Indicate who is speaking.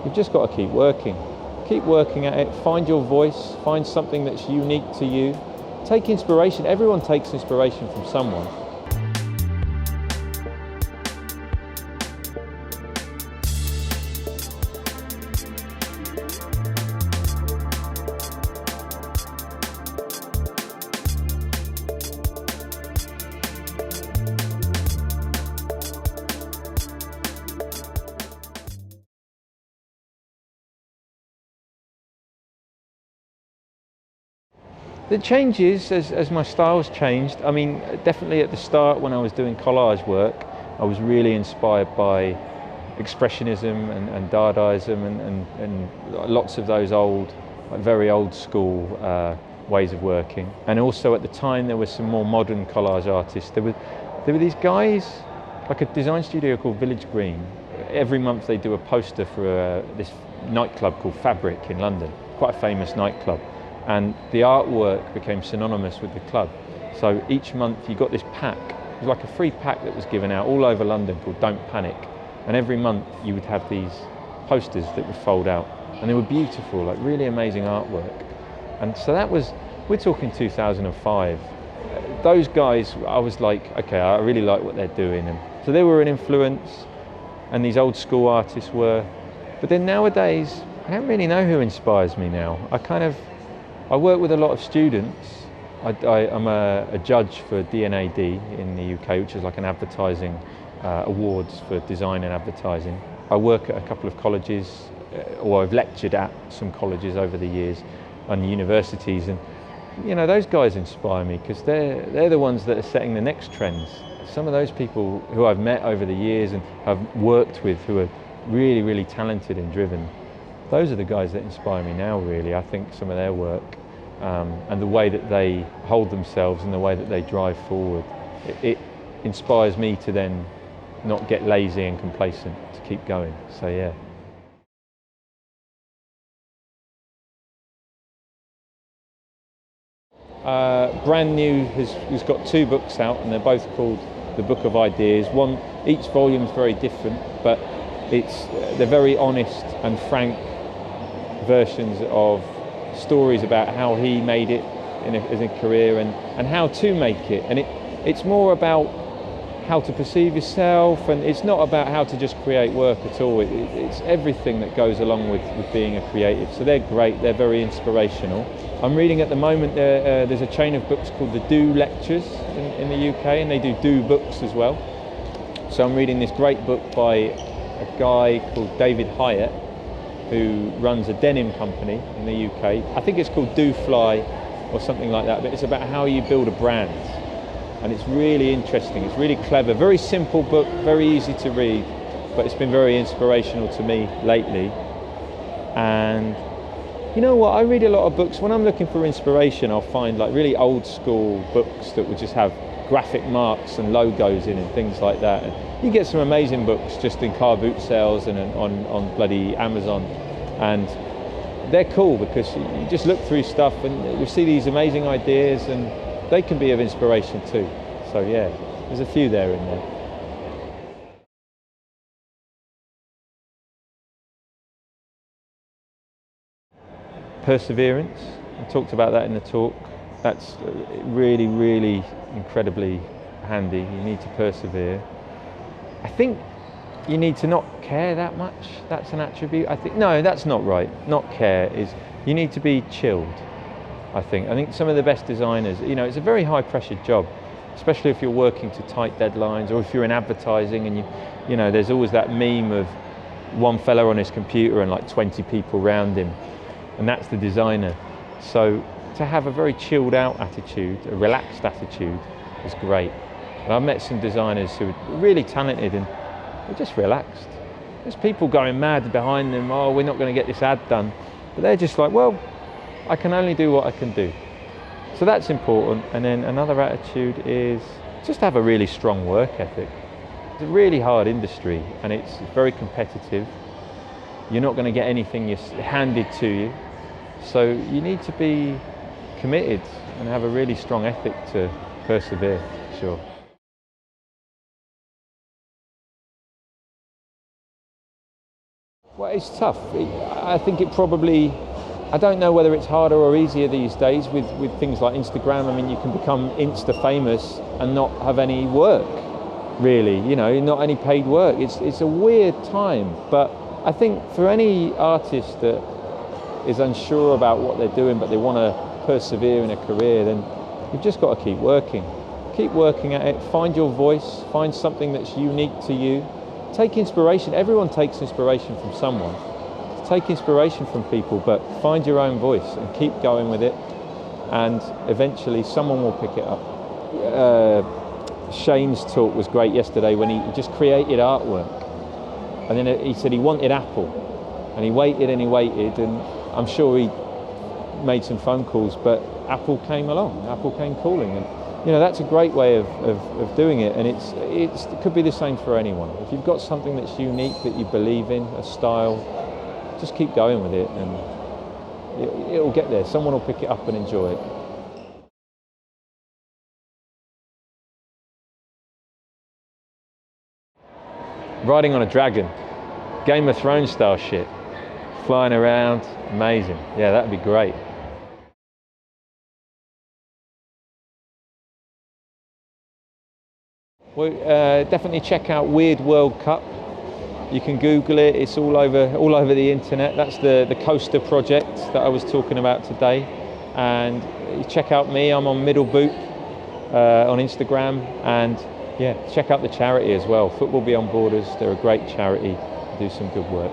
Speaker 1: You've just got to keep working. Keep working at it, find your voice, find something that's unique to you. Take inspiration. Everyone takes inspiration from someone. The changes as my style's changed. I mean, definitely at the start when I was doing collage work, I was really inspired by expressionism and dadaism and lots of those old, like very old school ways of working. And also at the time there were some more modern collage artists. There were these guys, like a design studio called Village Green. Every month they do a poster for this nightclub called Fabric in London, quite a famous nightclub. And the artwork became synonymous with the club. So each month you got this pack, it was like a free pack that was given out all over London called Don't Panic. And every month you would have these posters that would fold out. And they were beautiful, like really amazing artwork. And so that was, we're talking 2005. Those guys, I was like, okay, I really like what they're doing. And so they were an influence, and these old school artists were. But then nowadays, I don't really know who inspires me now. I work with a lot of students. I'm a judge for D&AD in the UK, which is like an advertising awards for design and advertising. I work at a couple of colleges, or I've lectured at some colleges over the years and universities, and you know, those guys inspire me because they're the ones that are setting the next trends. Some of those people who I've met over the years and have worked with who are really, really talented and driven, those are the guys that inspire me now, really. I think some of their work and the way that they hold themselves and the way that they drive forward, it inspires me to then not get lazy and complacent, to keep going. So yeah. Brand new has got 2 books out, and they're both called The Book of Ideas. Each volume is very different, but they're very honest and frank versions of stories about how he made it as a career and how to make it. And it's more about how to perceive yourself, and it's not about how to just create work at all. It's everything that goes along with being a creative. So they're great, they're very inspirational. I'm reading at the moment, there's a chain of books called the Do Lectures in the UK, and they do books as well. So I'm reading this great book by a guy called David Hyatt, who runs a denim company in the UK. I think it's called Do Fly or something like that, but it's about how you build a brand. And it's really interesting, it's really clever, very simple book, very easy to read, but it's been very inspirational to me lately. And you know what, I read a lot of books. When I'm looking for inspiration, I'll find like really old school books that would just have graphic marks and logos in and things like that. And you get some amazing books just in car boot sales and on bloody Amazon. And they're cool because you just look through stuff and you see these amazing ideas, and they can be of inspiration too. So yeah, there's a few there in there. Perseverance, I talked about that in the talk. That's really, really incredibly handy. You need to persevere. I think you need to not care that much. That's an attribute. No, that's not right. Not care is, you need to be chilled. I think some of the best designers, you know, it's a very high pressure job, especially if you're working to tight deadlines, or if you're in advertising and you know, there's always that meme of one fella on his computer and like 20 people around him, and that's the designer. So to have a very chilled out attitude, a relaxed attitude, is great. And I've met some designers who are really talented and they're just relaxed. There's people going mad behind them, oh, we're not going to get this ad done. But they're just like, well, I can only do what I can do. So that's important. And then another attitude is just have a really strong work ethic. It's a really hard industry and it's very competitive. You're not going to get anything handed to you. So you need to be committed and have a really strong ethic to persevere, for sure. Well, it's tough. I think it probably, I don't know whether it's harder or easier these days with things like Instagram. I mean, you can become Insta famous and not have any work, really, you know, not any paid work. It's a weird time, but I think for any artist that is unsure about what they're doing, but they want to persevere in a career, then you've just got to keep working. Keep working at it, find your voice, find something that's unique to you. Take inspiration. Everyone takes inspiration from someone. Take inspiration from people, but find your own voice and keep going with it, and eventually someone will pick it up. Shane's talk was great yesterday when he just created artwork, and then he said he wanted Apple, and he waited and he waited, and I'm sure he made some phone calls, but Apple came along. Apple came calling, and you know, that's a great way of doing it, and it could be the same for anyone. If you've got something that's unique that you believe in, a style, just keep going with it, and it'll get there. Someone will pick it up and enjoy it. Riding on a dragon, Game of Thrones style shit, flying around, amazing. Yeah, that'd be great. Well, definitely check out Weird World Cup. You can Google it. It's all over the internet. That's the coaster project that I was talking about today. And check out me. I'm on Middle Boot on Instagram. And yeah, check out the charity as well. Football Beyond Borders. They're a great charity. Do some good work.